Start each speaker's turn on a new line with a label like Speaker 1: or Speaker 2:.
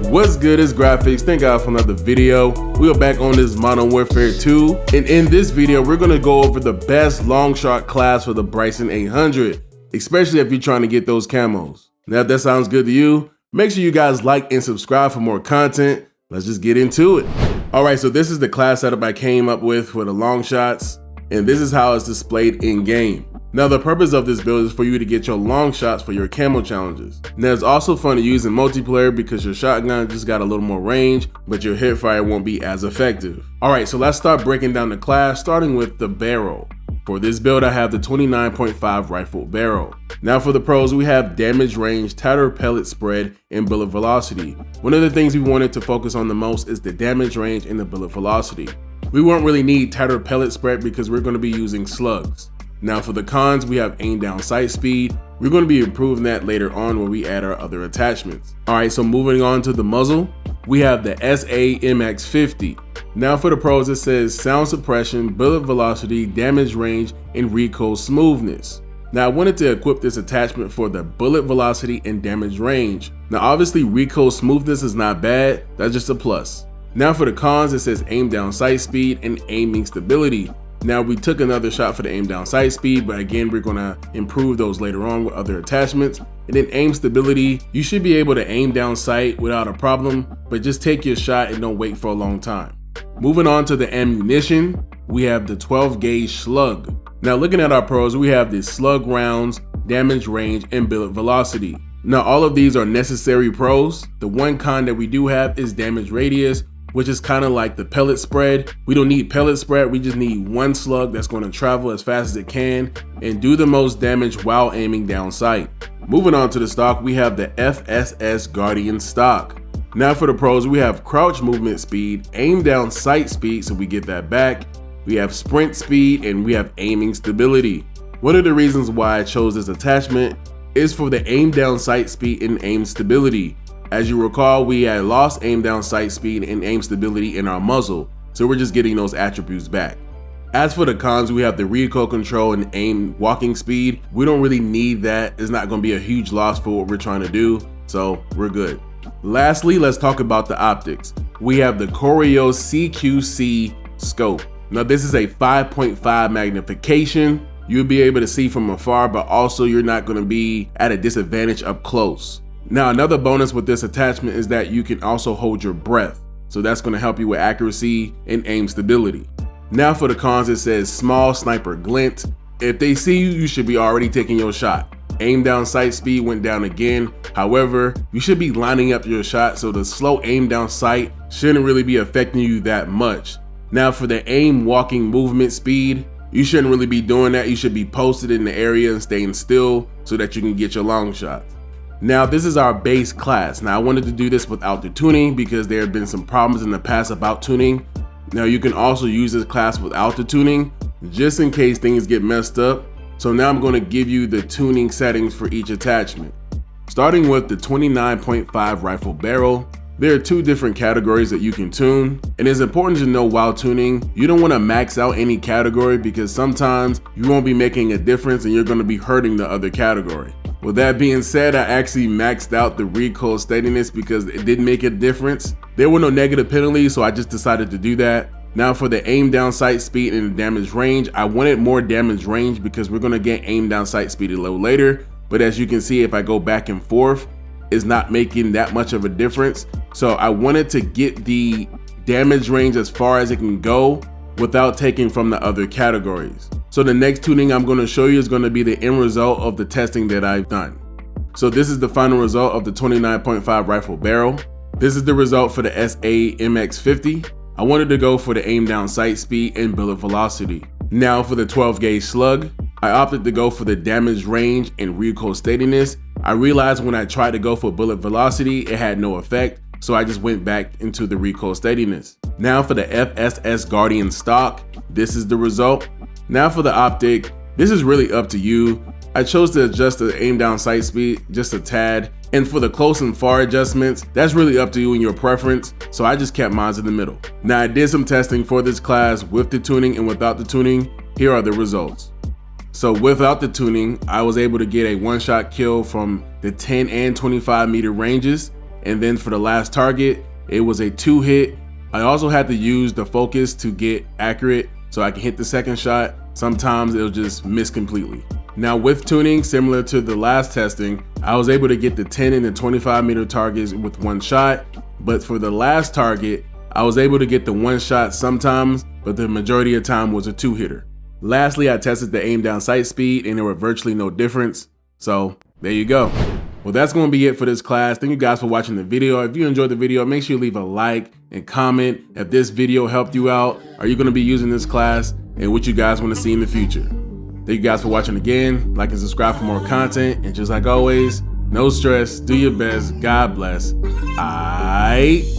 Speaker 1: What's good, it's Graphics. Thank God for another video. We are back on this Modern Warfare 2, and in this video we're going to go over the best long shot class for the Bryson 800, especially if you're trying to get those camos. Now if that sounds good to you, make sure you guys like and subscribe for more content. Let's just get into it. Alright, so this is the class setup I came up with for the long shots, and this is how it's displayed in game. Now the purpose of this build is for you to get your long shots for your camo challenges. Now it's also fun to use in multiplayer because your shotgun just got a little more range, but your hip fire won't be as effective. Alright, so let's start breaking down the class, starting with the barrel. For this build I have the 29.5 rifle barrel. Now for the pros we have damage range, tighter pellet spread, and bullet velocity. One of the things we wanted to focus on the most is the damage range and the bullet velocity. We won't really need tighter pellet spread because we're going to be using slugs. Now for the cons, we have aim down sight speed. We're going to be improving that later on when we add our other attachments. Alright, so moving on to the muzzle, we have the SHIPMENT. Now for the pros, it says sound suppression, bullet velocity, damage range, and recoil smoothness. Now I wanted to equip this attachment for the bullet velocity and damage range. Now obviously recoil smoothness is not bad, that's just a plus. Now for the cons, it says aim down sight speed and aiming stability. Now we took another shot for the aim down sight speed, but again we're gonna improve those later on with other attachments. And then aim stability, you should be able to aim down sight without a problem, but just take your shot and don't wait for a long time. Moving on to the ammunition, we have the 12 gauge slug. Now looking at our pros, we have the slug rounds, damage range, and bullet velocity. Now all of these are necessary pros. The one con that we do have is damage radius, which is kind of like the pellet spread. We don't need pellet spread, we just need one slug that's going to travel as fast as it can and do the most damage while aiming down sight. Moving on to the stock, we have the FSS Guardian stock. Now for the pros, we have crouch movement speed, aim down sight speed, so we get that back. We have sprint speed, and we have aiming stability. One of the reasons why I chose this attachment is for the aim down sight speed and aim stability. As you recall, we had lost aim down sight speed and aim stability in our muzzle, so we're just getting those attributes back. As for the cons, we have the recoil control and aim walking speed. We don't really need that. It's not going to be a huge loss for what we're trying to do, so we're good. Lastly, let's talk about the optics. We have the Choreo CQC scope. Now this is a 5.5 magnification. You'll be able to see from afar, but also you're not going to be at a disadvantage up close. Now another bonus with this attachment is that you can also hold your breath, so that's going to help you with accuracy and aim stability. Now for the cons, it says small sniper glint. If they see you, you should be already taking your shot. Aim down sight speed went down again. However, you should be lining up your shot, so the slow aim down sight shouldn't really be affecting you that much. Now for the aim walking movement speed, you shouldn't really be doing that. You should be posted in the area and staying still so that you can get your long shots. Now this is our base class. Now I wanted to do this without the tuning because there have been some problems in the past about tuning. Now you can also use this class without the tuning just in case things get messed up. So now I'm going to give you the tuning settings for each attachment. Starting with the 29.5 rifle barrel, there are two different categories that you can tune, and it's important to know while tuning, you don't want to max out any category because sometimes you won't be making a difference and you're going to be hurting the other category. With that being said, I actually maxed out the recoil steadiness because it didn't make a difference. There were no negative penalties, so I just decided to do that. Now for the aim down sight speed and the damage range, I wanted more damage range because we're going to get aim down sight speed a little later. But as you can see, if I go back and forth, it's not making that much of a difference. So I wanted to get the damage range as far as it can go without taking from the other categories. So the next tuning I'm going to show you is going to be the end result of the testing that I've done. So this is the final result of the 29.5 rifle barrel. This is the result for the SHIPMENT. I wanted to go for the aim down sight speed and bullet velocity. Now for the 12 gauge slug, I opted to go for the damage range and recoil steadiness. I realized when I tried to go for bullet velocity, it had no effect, so I just went back into the recoil steadiness. Now for the FSS Guardian stock, this is the result. Now for the optic, this is really up to you. I chose to adjust the aim down sight speed just a tad, and for the close and far adjustments, that's really up to you and your preference, so I just kept mine in the middle. Now I did some testing for this class with the tuning and without the tuning. Here are the results. So without the tuning, I was able to get a one-shot kill from the 10 and 25 meter ranges, And then for the last target, it was a 2-hit. I also had to use the focus to get accurate so I can hit the second shot. Sometimes it'll just miss completely. Now with tuning, similar to the last testing, I was able to get the 10 and the 25 meter targets with 1 shot. But for the last target, I was able to get the 1 shot sometimes, but the majority of the time was a 2-hitter. Lastly, I tested the aim down sight speed and there were virtually no difference. So there you go. Well, that's going to be it for this class. Thank you guys for watching the video. If you enjoyed the video, make sure you leave a like and comment if this video helped you out. Are you going to be using this class and what you guys want to see in the future? Thank you guys for watching again. Like and subscribe for more content. And just like always, no stress, do your best. God bless. Aight.